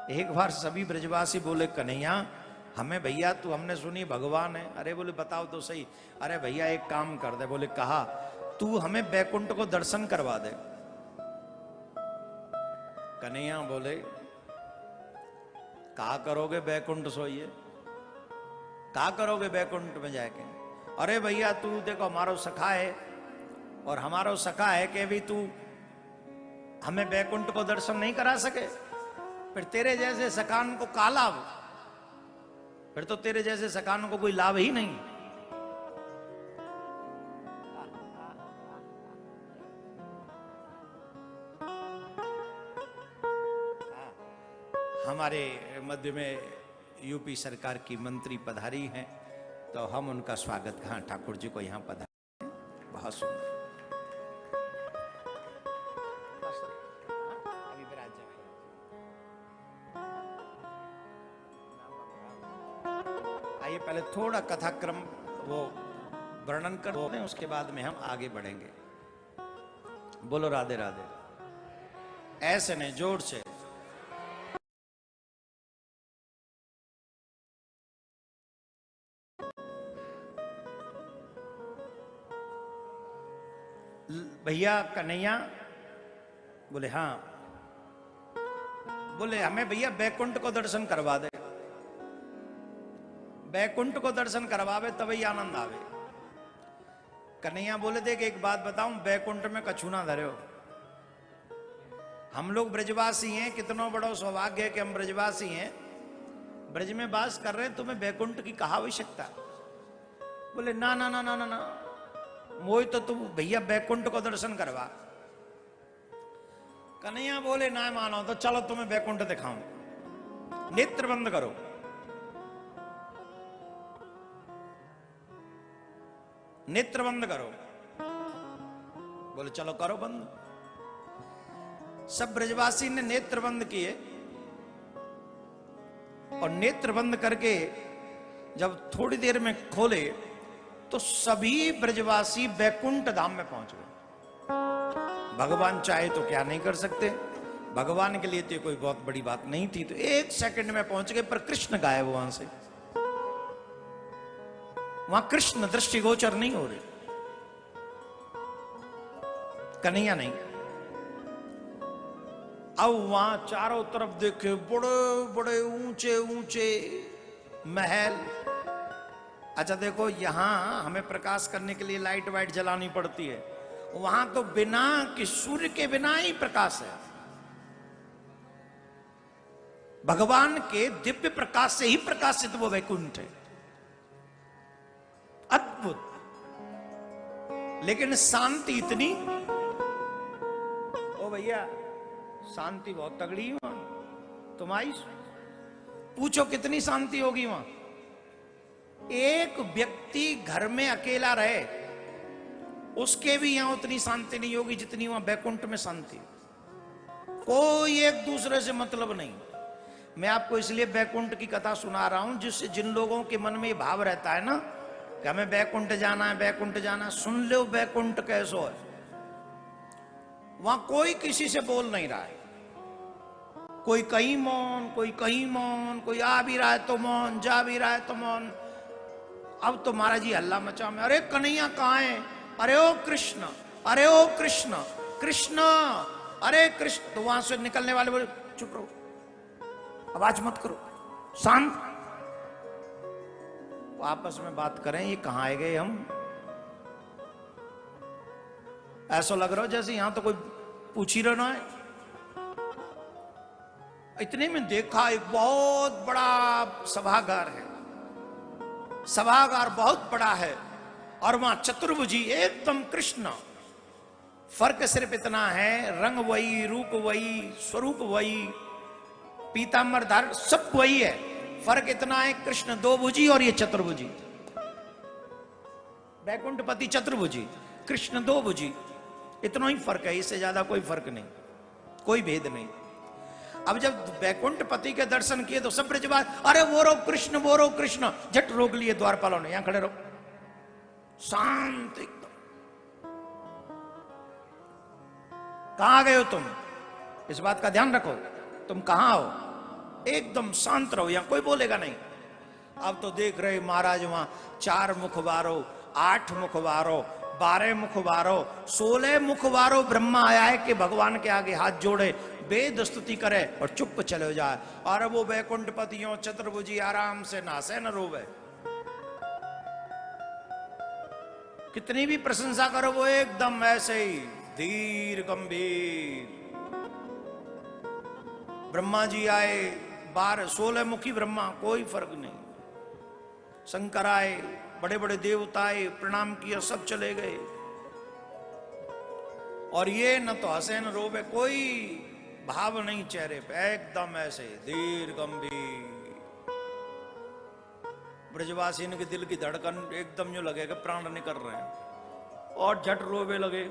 एक बार सभी ब्रजवासी बोले कन्हैया हमें भैया तू हमने सुनी भगवान है। अरे बोले बताओ तो सही। अरे भैया एक काम कर दे। बोले कहा तू हमें बैकुंठ को दर्शन करवा दे। कन्हैया बोले कहा करोगे बैकुंठ सोइए, कहा करोगे बैकुंठ में जाके। अरे भैया तू देखो हमारो सखा है और हमारो सखा है कि भी तू हमें बैकुंठ को दर्शन नहीं करा सके, फिर तेरे जैसे सखान को का लाभ, फिर तो तेरे जैसे सखान को कोई लाभ ही नहीं। हमारे मध्य में यूपी सरकार की मंत्री पधारी हैं तो हम उनका स्वागत, हाँ ठाकुर जी को यहाँ पधारे, बहुत सुंदर। आइए पहले थोड़ा कथाक्रम वो वर्णन कर दें, उसके बाद में हम आगे बढ़ेंगे। बोलो राधे राधे। ऐसे नहीं, जोर से। भैया कन्हैया बोले हाँ। बोले हमें भैया बैकुंठ को दर्शन करवा दे। बैकुंठ को दर्शन करवावे तभी आनंद आवे। कन्हैया बोले देख एक बात बताऊं, बैकुंठ में कछु ना धरे हो। हम लोग ब्रजवासी हैं, कितना बड़ा सौभाग्य है कि हम ब्रजवासी हैं, ब्रज में वास कर रहे हैं, तुम्हें बैकुंठ की कहा आवश्यकता। बोले ना ना ना ना ना ना, मोई तो तुम भैया बैकुंठ को दर्शन करवा। कन्हैया बोले ना मानो तो चलो तुम्हें बैकुंठ दिखाऊं। नेत्र बंद करो। नेत्र बंद करो। बोले चलो करो बंद। सब ब्रजवासी ने नेत्र बंद किए और नेत्र बंद करके जब थोड़ी देर में खोले तो सभी ब्रजवासी बैकुंठ धाम में पहुंच गए। भगवान चाहे तो क्या नहीं कर सकते, भगवान के लिए तो कोई बहुत बड़ी बात नहीं थी, तो एक सेकंड में पहुंच गए। पर कृष्ण गायब वहां से, वहां कृष्ण दृष्टिगोचर नहीं हो रहे, कन्हैया नहीं। अब वहां चारों तरफ देखे बड़े बड़े ऊंचे ऊंचे महल। अच्छा देखो यहां हमें प्रकाश करने के लिए लाइट वाइट जलानी पड़ती है, वहां तो बिना कि सूर्य के बिना ही प्रकाश है। भगवान के दिव्य प्रकाश से ही प्रकाशित वो वैकुंठ है। अद्भुत। लेकिन शांति इतनी, ओ भैया शांति बहुत तगड़ी है वहां। तुम आई पूछो कितनी शांति होगी वहां। एक व्यक्ति घर में अकेला रहे उसके भी यहां उतनी शांति नहीं होगी जितनी वहां बैकुंठ में शांति। कोई एक दूसरे से मतलब नहीं। मैं आपको इसलिए बैकुंठ की कथा सुना रहा हूं जिससे जिन लोगों के मन में ये भाव रहता है ना कि हमें बैकुंठ जाना है, बैकुंठ जाना, सुन लो बैकुंठ कैसो है। वहां कोई किसी से बोल नहीं रहा है, कोई कहीं मौन, कोई कहीं मौन, कोई आ भी रहा है तो मौन, जा भी रहा है तो मौन। अब तो महाराज जी हल्ला मचा में, अरे कन्हैया कहाँ है, अरे ओ कृष्ण, अरे ओ कृष्ण, कृष्ण, अरे कृष्ण। तो वहां से निकलने वाले बोले चुप रहो, आवाज मत करो, शांत। आपस में बात करें ये कहां आए गए हम। ऐसा लग रहा हो जैसे यहां तो कोई पूछ ही रहना है। इतने में देखा एक बहुत बड़ा सभागार है, सभागार बहुत बड़ा है और वहां चतुर्भुजी एकदम कृष्ण। फर्क सिर्फ इतना है, रंग वही, रूप वही, स्वरूप वही, पीतांबर धारण सब वही है। फर्क इतना है कृष्ण दो भुजी और ये चतुर्भुजी। बैकुंठपति चतुर्भुजी, कृष्ण दो भुजी, इतना ही फर्क है, इससे ज्यादा कोई फर्क नहीं, कोई भेद नहीं। अब जब बैकुंठपति के दर्शन किए तो सब ब्रजवासी अरे वो रो कृष्ण, वो रो कृष्ण, झट रोक लिए द्वारपालों ने, यहां खड़े रहो, शांत एकदम। कहां गए हो तुम, इस बात का ध्यान रखो, तुम कहां हो। एकदम शांत रहो, यहां कोई बोलेगा नहीं। अब तो देख रहे महाराज वहां 4 मुखबारो, 8 मुखबारो, 12 मुखबारो, 16 मुखबारो ब्रह्मा आया है कि भगवान के आगे हाथ जोड़े, वेद स्तुति करे और चुप चले जाए। और वो वैकुंठपतियों चतुर्भुजी आराम से नासे न रोवे। कितनी भी प्रशंसा करो वो एकदम ऐसे ही धीर गंभीर। ब्रह्मा जी आए, 16 मुखी ब्रह्मा, कोई फर्क नहीं। शंकर आए, बड़े बड़े देवता आए, प्रणाम किया, सब चले गए। और ये न तो हंसे न रोवे, कोई भाव नहीं चेहरे पे, एकदम ऐसे धीर गंभीर। ब्रजवासी के दिल की धड़कन एकदम जो लगेगा प्राण निकल रहे हैं, और झट रोवे लगे।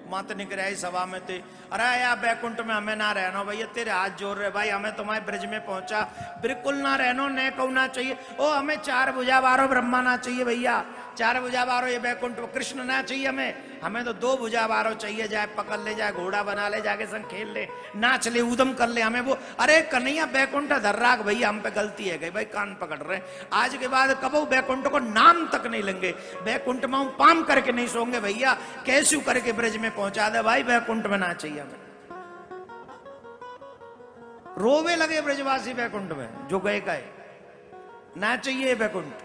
मात निकल आई सभा में थे, अरे यार बैकुंठ में हमें ना रहना भैया, तेरे हाथ जोड़ रहे भाई, हमें तुम्हारे ब्रज में पहुंचा बिल्कुल ना रहना, न कहना चाहिए। ओ हमें 4 भुजा बारो ब्रह्मा ना चाहिए भैया, 4 भुजा बारो ये बैकुंठ कृष्ण ना चाहिए हमें तो 2 भुजा बारो चाहिए, जाए पकड़ ले, जाए घोड़ा बना ले, जाके संग खेल ले, नाच ले, उदम कर ले हमें वो। अरे कन्हैया बैकुंठ धर्राग भैया, हम पे गलती है गई भाई, कान पकड़ रहे हैं। आज के बाद कबो बैकुंठ को नाम तक नहीं लेंगे, बैकुंठ में हम पाम करके नहीं सोंगे भैया, कैसे करके ब्रज में पहुंचा दे भाई, बैकुंठ में ना चाहिए हमें। रोवे लगे ब्रजवासी बैकुंठ में, जो गए गए, ना चाहिए बैकुंठ।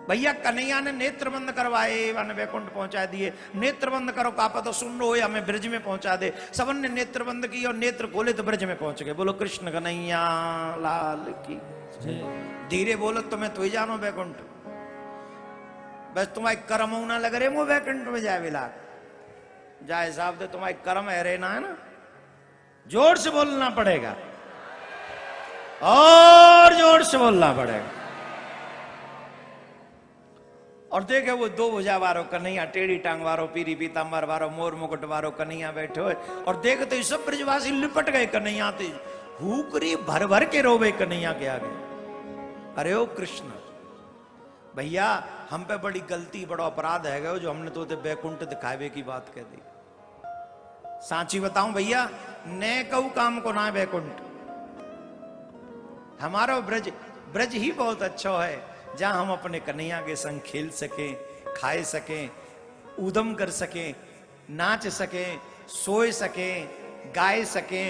भैया कन्हैया ने नेत्र बंद करवाए, वन बैकुंठ पहुंचा दिए। नेत्र बंद करो कापा तो सुन लो, हमें ब्रज में पहुंचा दे। सबन ने नेत्र बंद की और नेत्र खोले तो ब्रज में पहुंच गए। बोलो कृष्ण कन्हैया लाल की। धीरे बोलो, तुम्हें तो ही जानो बैकुंठ, बस तुम्हारे कर्म ना लग रहे वो बैकुंठ में जाए विला जाए साहब दे, तुम्हारे कर्म है रे ना, है ना। जोर से बोलना पड़ेगा, और जोर से बोलना पड़ेगा। और देखे वो 2 भुजा वारो कन्हैया, टेढ़ी टांग वारो, पीरी पीतांबर वारो, मोर मुकुट वारो कन्हैया बैठे हुए। और देखते ही सब ब्रजवासी लिपट गए कन्हैया ते, हुकरी भर भर के रोवे कन्हैया के आगे। अरे ओ कृष्ण भैया, हम पे बड़ी गलती, बड़ा अपराध है जो हमने तो बैकुंठ दिखावे की बात कह दी। सांची बताऊं भैया, ने कहू काम को ना बैकुंठ, हमारा ब्रज ही बहुत अच्छा है, जहां हम अपने कन्हैया के संग खेल सके, खाए सके, उदम कर सके, नाच सके, सोए सके, गाए सके,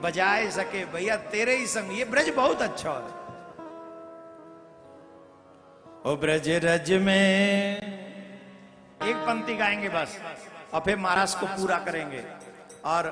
बजाए सके। भैया तेरे ही संग ये ब्रज बहुत अच्छा है। ओ ब्रज रज में एक पंक्ति गाएंगे बस, और फिर महाराज को पूरा करेंगे। और